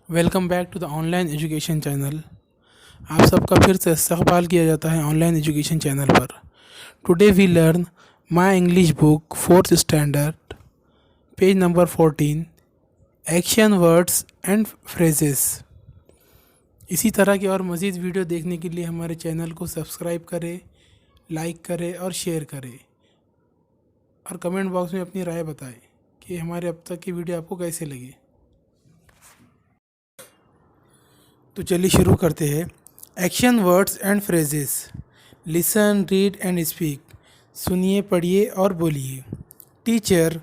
Welcome back to the online education channel. आप सबका फिर से इस्तकबाल किया जाता है ऑनलाइन एजुकेशन चैनल पर। Today we learn my English book fourth standard page number 14 action words and phrases. इसी तरह की और मज़ीद वीडियो देखने के लिए हमारे चैनल को सब्सक्राइब करें, लाइक करें और शेयर करें, और कमेंट बॉक्स में अपनी राय बताएं कि हमारे अब तक की वीडियो आपको कैसे लगी। तो चलिए शुरू करते हैं। Action words and phrases. Listen, read and speak. सुनिए, पढ़िए और बोलिए। Teacher,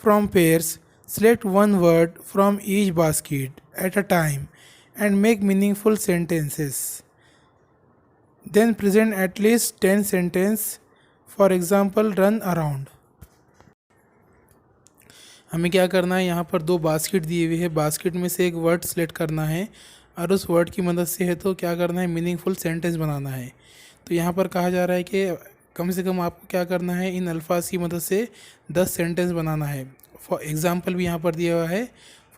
from pairs, select one word from each basket at a time and make meaningful sentences. Then present at least 10 sentence. For example, run around. हमें क्या करना है, यहाँ पर दो बास्केट दिए हुए हैं, बास्केट में से एक वर्ड सेलेक्ट करना है और उस वर्ड की मदद से है तो क्या करना है, मीनिंगफुल सेंटेंस बनाना है। तो यहाँ पर कहा जा रहा है कि कम से कम आपको क्या करना है, इन अल्फाज की मदद से 10 सेंटेंस बनाना है। फॉर एग्ज़ाम्पल भी यहाँ पर दिया हुआ है,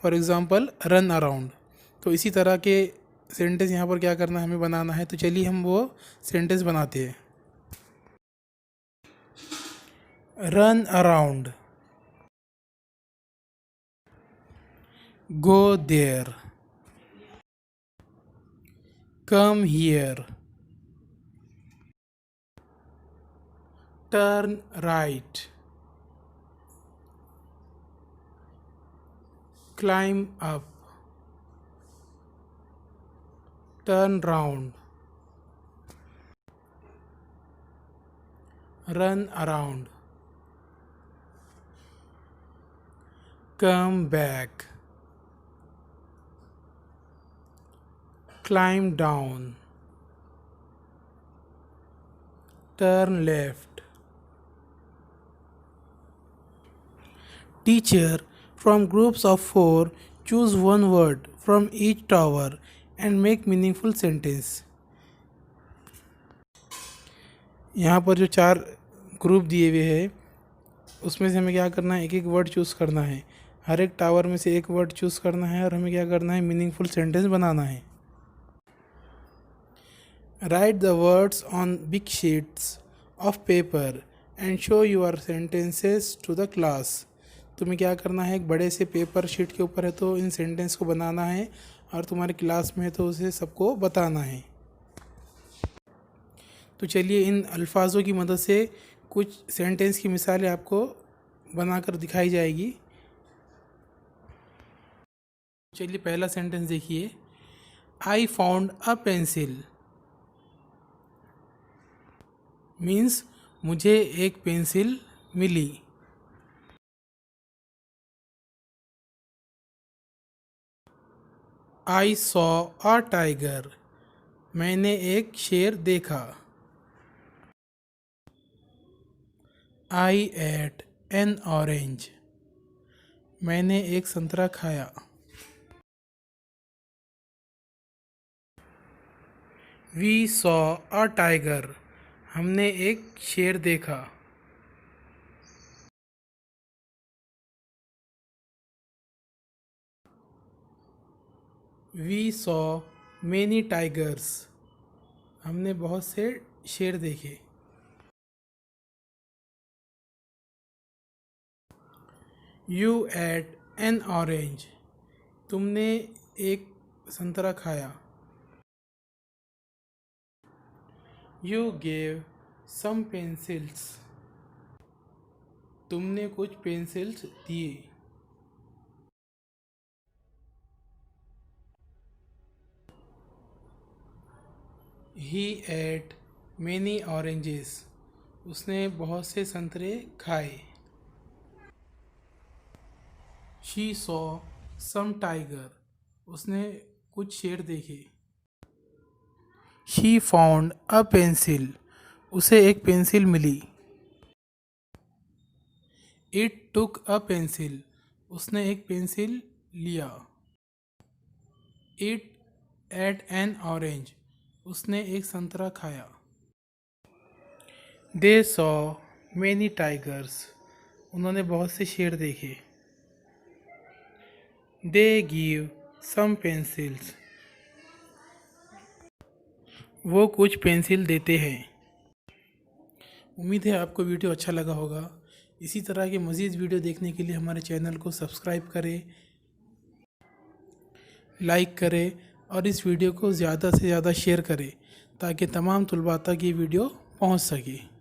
फॉर एग्ज़ाम्पल रन अराउंड। तो इसी तरह के सेंटेंस यहाँ पर क्या करना है, हमें बनाना है। तो चलिए हम वो सेंटेंस बनाते हैं। Run around, go there, come here, turn right, climb up, turn round, run around, come back, climb down, turn left. Teacher, from groups of 4, choose one word from each tower and make meaningful sentence. यहाँ पर जो 4 group दिए हुए हैं उसमें से हमें क्या करना है, एक एक वर्ड चूज़ करना है। हर एक टावर में से एक वर्ड चूज़ करना है और हमें क्या करना है, मीनिंगफुल सेंटेंस बनाना है। Write the words on big sheets of paper and show your sentences to the class. तुम्हें क्या करना है, एक बड़े से पेपर शीट के ऊपर है तो इन सेंटेंस को बनाना है और तुम्हारे क्लास में है तो उसे सबको बताना है। तो चलिए इन अल्फाजों की मदद से कुछ सेंटेंस की मिसालें आपको बनाकर दिखाई जाएगी। चलिए पहला सेंटेंस देखिए। I found a pencil means मुझे एक पेंसिल मिली। आई सॉ अ टाइगर, मैंने एक शेर देखा। आई एट एन ऑरेंज, मैंने एक संतरा खाया। वी सॉ अ टाइगर, हमने एक शेर देखा। वी सॉ मेनी टाइगर्स, हमने बहुत से शेर देखे। यू एट एन ऑरेंज, तुमने एक संतरा खाया। यू गेव सम पेंसिल्स, तुमने कुछ पेंसिल्स दिए। ही एट मैनी ऑरेंजेस, उसने बहुत से संतरे खाए। शी सॉ सम टाइगर, उसने कुछ शेर देखे। शी फाउंड अ पेंसिल, उसे एक पेंसिल मिली। इट टुक अ पेंसिल, उसने एक पेंसिल लिया। इट एट एन ऑरेंज, उसने एक संतरा खाया। दे सॉ मैनी टाइगर्स, उन्होंने बहुत से शेर देखे। दे गिव सम पेंसिल्स, वो कुछ पेंसिल देते हैं। उम्मीद है आपको वीडियो अच्छा लगा होगा। इसी तरह के मज़ीद वीडियो देखने के लिए हमारे चैनल को सब्सक्राइब करें, लाइक करें और इस वीडियो को ज़्यादा से ज़्यादा शेयर करें ताकि तमाम तलबा तक ये वीडियो पहुंच सके।